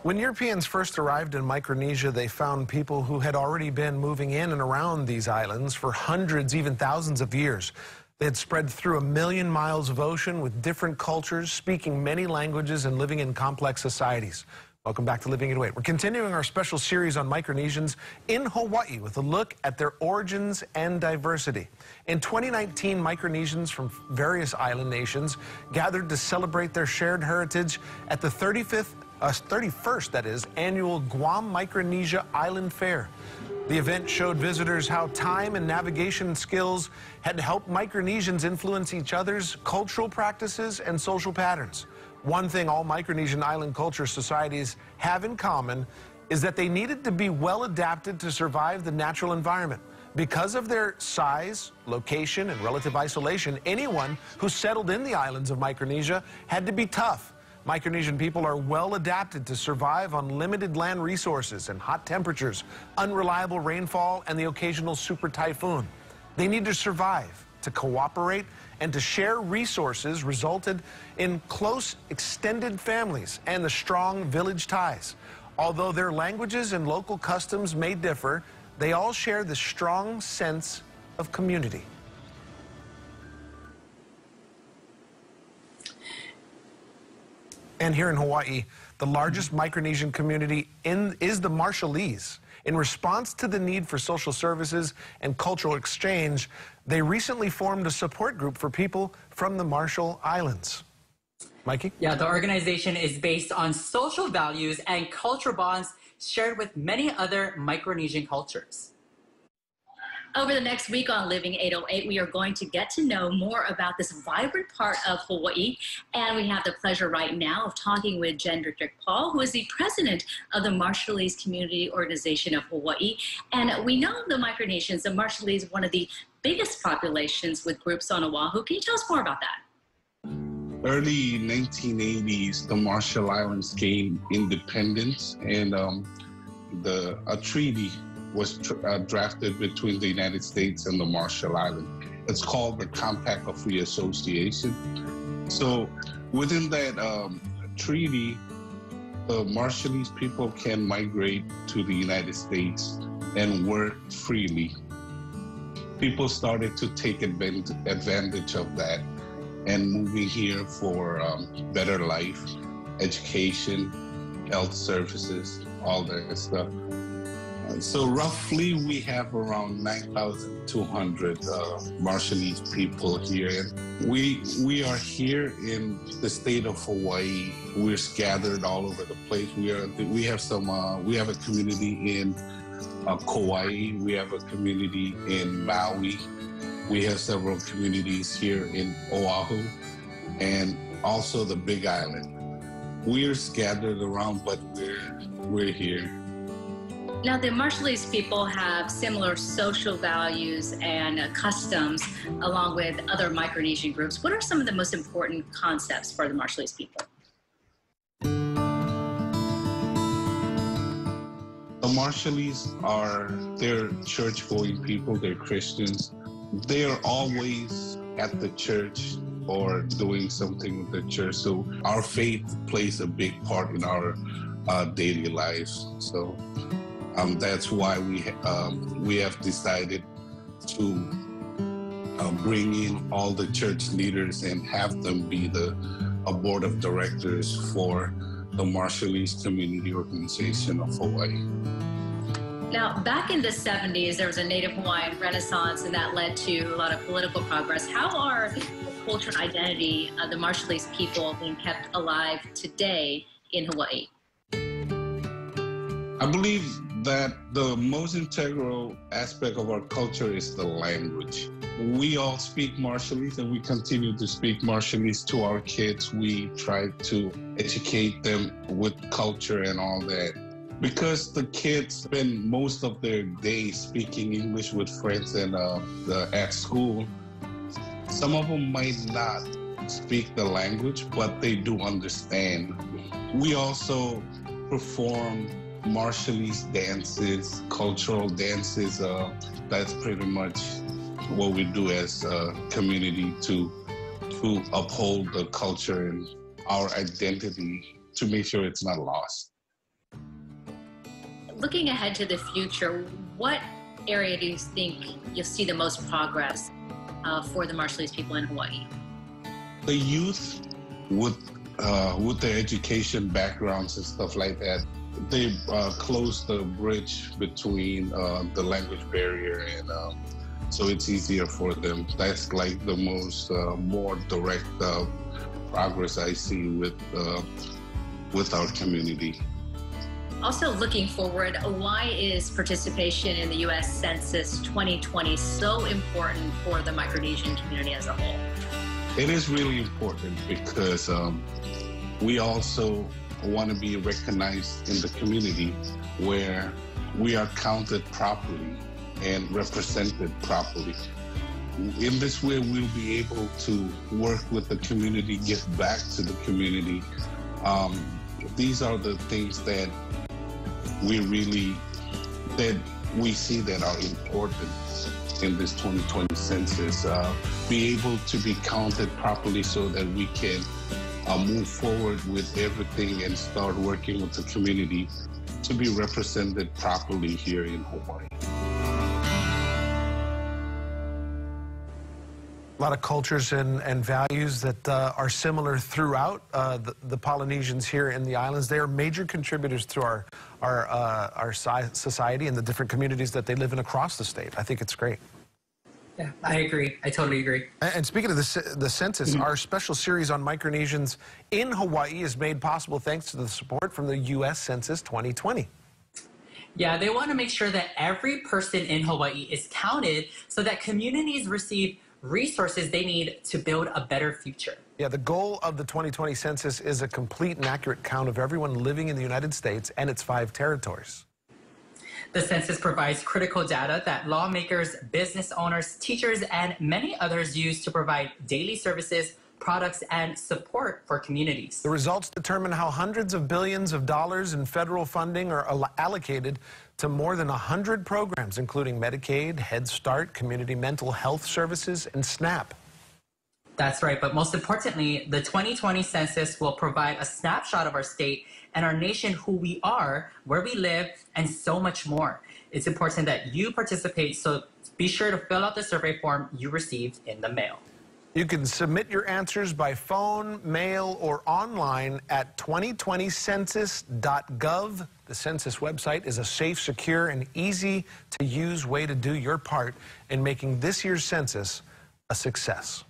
When Europeans first arrived in Micronesia, they found people who had already been moving in and around these islands for hundreds, even thousands of years. They had spread through 1 million miles of ocean with different cultures, speaking many languages and living in complex societies. Welcome back to Living 808. We're continuing our special series on Micronesians in Hawaii with a look at their origins and diversity. In 2019, Micronesians from various island nations gathered to celebrate their shared heritage at the 31st annual Guam Micronesia Island Fair. The event showed visitors how time and navigation skills had helped Micronesians influence each other's cultural practices and social patterns. One thing all Micronesian island culture societies have in common is that they needed to be well adapted to survive the natural environment. Because of their size, location, and relative isolation, anyone who settled in the islands of Micronesia had to be tough. Micronesian people are well adapted to survive on limited land resources and hot temperatures, unreliable rainfall, and the occasional super typhoon. They need to survive, to cooperate, and to share resources resulted in close, extended families and the strong village ties. Although their languages and local customs may differ, they all share the strong sense of community. And here in Hawaii, the largest Micronesian community is the Marshallese. In response to the need for social services and cultural exchange, they recently formed a support group for people from the Marshall Islands. Mikey? Yeah, the organization is based on social values and cultural bonds shared with many other Micronesian cultures. Over the next week on Living 808, we are going to get to know more about this vibrant part of Hawaii. And we have the pleasure right now of talking with Jendrick Paul, who is the president of the Marshallese Community Organization of Hawaii. And we know the Micronesians, the Marshallese, one of the biggest populations with groups on Oahu. Can you tell us more about that? Early 1980s, the Marshall Islands gained independence, and a treaty was drafted between the United States and the Marshall Islands. It's called the Compact of Free Association. So within that treaty, the Marshallese people can migrate to the United States and work freely. People started to take advantage of that and moving here for better life, education, health services, all that stuff. So roughly we have around 9,200 Marshallese people here. We are here in the state of Hawaii. We're scattered all over the place. We have a community in Kauai. We have a community in Maui. We have several communities here in Oahu and also the Big Island. We're scattered around, but we're here. Now, the Marshallese people have similar social values and customs along with other Micronesian groups. What are some of the most important concepts for the Marshallese people? The Marshallese they're church-going people, they're Christians. They are always at the church or doing something with the church. So our faith plays a big part in our daily lives. So that's why we have decided to bring in all the church leaders and have them be a board of directors for the Marshallese Community Organization of Hawaii. Now, back in the 70s, there was a Native Hawaiian Renaissance, and that led to a lot of political progress. How are the culture and identity of the Marshallese people being kept alive today in Hawaii? I believe that the most integral aspect of our culture is the language. We all speak Marshallese, and we continue to speak Marshallese to our kids. We try to educate them with culture and all that. Because the kids spend most of their day speaking English with friends and at school, some of them might not speak the language, but they do understand. We also perform Marshallese dances, cultural dances. That's pretty much what we do as a community to uphold the culture and our identity to make sure it's not lost. looking ahead to the future, what area do you think you'll see the most progress for the Marshallese people in Hawaii? The youth with their education backgrounds and stuff like that, they close the bridge between the language barrier, and so it's easier for them. That's like the most more direct progress I see with our community. Also looking forward, why is participation in the U.S. Census 2020 so important for the Micronesian community as a whole? It is really important because we also want to be recognized in the community where we are counted properly and represented properly. In this way, we'll be able to work with the community, give back to the community. These are the things that we see that are important in this 2020 census. Be able to be counted properly so that we can move forward with everything and start working with the community to be represented properly here in Hawaii. A lot of cultures and values that are similar throughout the Polynesians here in the islands. They are major contributors to our society and the different communities that they live in across the state. I think it's great. Yeah, I agree. I totally agree. And speaking of the census, our special series on Micronesians in Hawaii is made possible thanks to the support from the U.S. Census 2020. Yeah, they want to make sure that every person in Hawaii is counted so that communities receive resources they need to build a better future. Yeah, the goal of the 2020 census is a complete and accurate count of everyone living in the United States and its 5 territories. The census provides critical data that lawmakers, business owners, teachers, and many others use to provide daily services, products, and support for communities. The results determine how hundreds of billions of dollars in federal funding are allocated to more than 100 programs, including Medicaid, Head Start, Community Mental Health Services, and SNAP. That's right, but most importantly, the 2020 census will provide a snapshot of our state and our nation, who we are, where we live, and so much more. It's important that you participate, so be sure to fill out the survey form you received in the mail. You can submit your answers by phone, mail, or online at 2020census.gov. The census website is a safe, secure, and easy-to-use way to do your part in making this year's census a success.